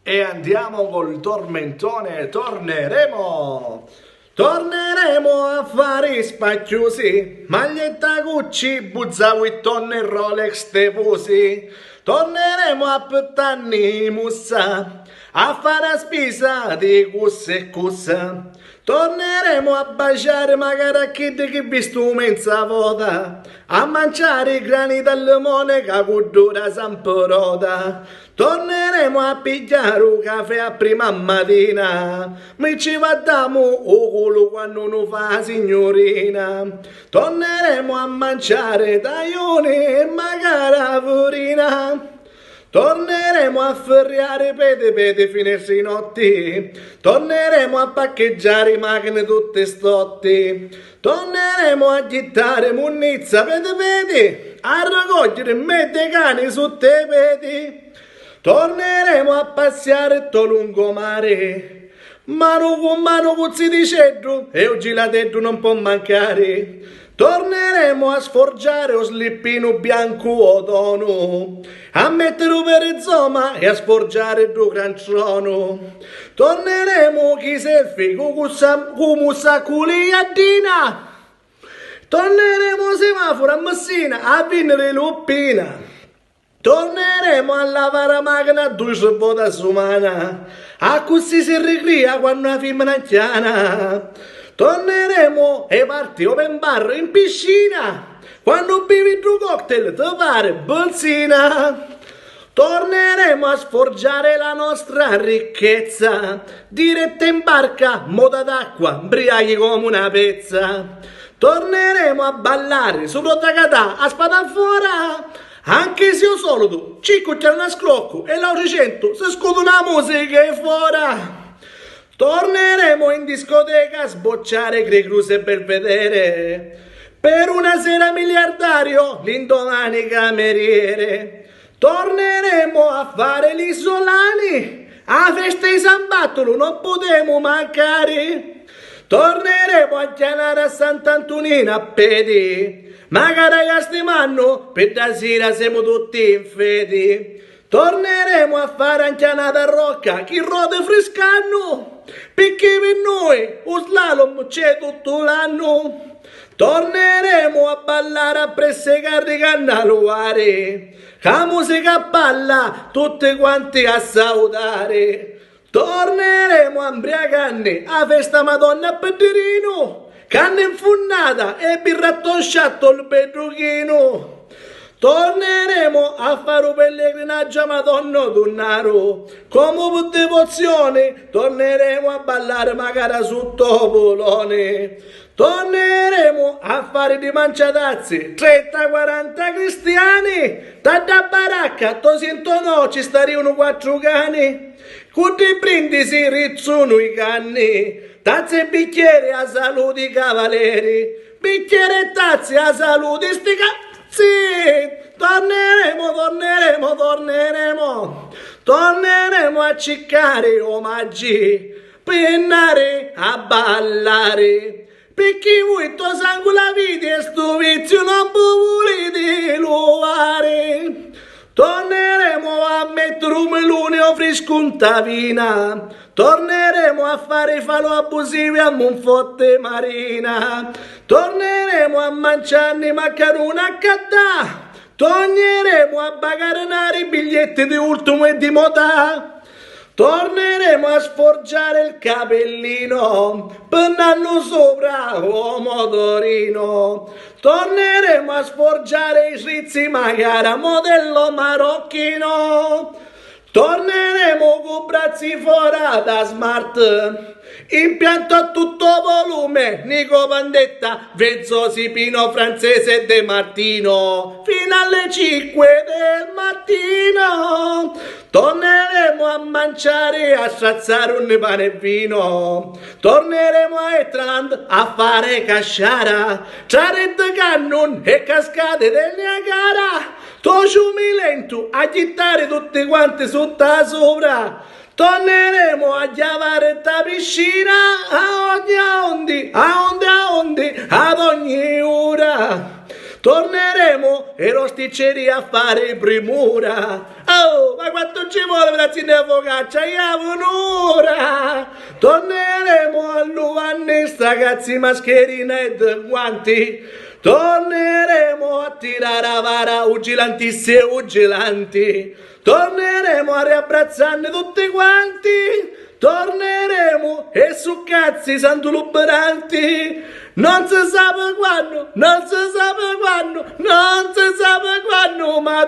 E andiamo col tormentone, torneremo a fare spacchiusi, maglietta Gucci, Buzza Vuitton e Rolex Tefusi, torneremo a pettanni mussa, a fare la spesa di cussa e cussa, torneremo a baciare magari a chi di chi visto mensa voda, a mangiare i grani del limone che cultura samporoda, torneremo a pigliare un caffè a prima mattina, mi ci vediamo o culo quando non fa signorina, torneremo a mangiare taglioni e magari furina. Torneremo a ferriare pede finestre i notti, torneremo a paccheggiare macchine tutte stotti, torneremo a gittare munnizza pede, a raccogliere mette cani su te pedi, torneremo a passeare to lungomare, mano con mano cuzzi di cedro e un giladetto non può mancare. Torneremo a sforgiare o slippino bianco o tono, a mettere per zoma e a sforgiare il gran trono. Torneremo chi selfie con musa culiatina. Torneremo semaforo a Messina a vinnere luppina. Torneremo a lavare la macchina a due volte a settimana, a così si ricria quando la femmina anziana. Torneremo ai party open bar in piscina, quando bevi due cocktail ti pare benzina. Torneremo a sforgiare la nostra ricchezza, diretta in barca, moda d'acqua, briachi come una pezza. Torneremo a ballare su Rotacatà, a Spadafora, anche se io solo ci c'è una scrocco e l'Auricento se scuote una musica e fuori. Torneremo in discoteca a sbocciare Cruz e Belvedere, per una sera miliardario, l'indomani cameriere. Torneremo a fare gli isolani, a festa di San Bartolo non potremo mancare. Torneremo a chiamare a Sant'Antonino a pedi, magari a stimanno, per da sera siamo tutti in fede. Torneremo a fare anche a Rocca, chi rode frescanno, perché per noi lo slalom c'è tutto l'anno. Torneremo a ballare a presse carricannaluare, la musica balla, tutti quanti a salutare. Torneremo a imbriacarne a festa Madonna a Pedrino, canna infunnata e birratto sciatto il bedruchino. Torneremo a fare un pellegrinaggio a Madonna Donnaro, come per devozione, torneremo a ballare magari su Topolone. Torneremo a fare di manciatazzi 30-40 cristiani, da baracca, 200 no, ci stariano 4 cani, con i brindisi rizzuno i canni, tazze e bicchieri a salute i cavalieri, bicchieri e tazze a salute sti cazzi, torneremo a ciccare omaggi, pennare a ballare, perché voi to sangue la vita e sto vizio non volete lovare. Torneremo a mettere un melone o fresco in tavina, torneremo a fare i falò abusivi a Monforte Marina, torneremo a mangiare i maccheroni a cattà, torneremo a bagarenare i biglietti di ultimo e di moda. Torneremo a sforgiare il capellino, pennando sopra un motorino. Torneremo a sforgiare i rizzi magari a modello marocchino. Torneremo con bracci fuori da smart, impianto a tutto volume, Nico Pandetta, Vezzosi, Pino Francese e De Martino, fino alle 5 del mattino. Torneremo a mangiare e a strazzare un pane e vino. Torneremo a Etland a fare casciara, tra Red Cannon e cascate del Niagara. Tociumi lento a gittare tutti quanti sotto la sopra. Torneremo a chiavare la piscina a ogni ondi, ad ogni ora. Torneremo e rosticceria a fare primura. Oh, ma quanto ci vuole per azienda focaccia? Io un'ora. Torneremo a Luvannista, cazzi, mascherina e guanti. Torneremo a tirare a vara ugilantissimi e ugilanti. Torneremo a riabbracciarne tutti quanti. Torneremo e su cazzi santuluberanti. Non si sa quando, non si sa quando, non si sa quando, ma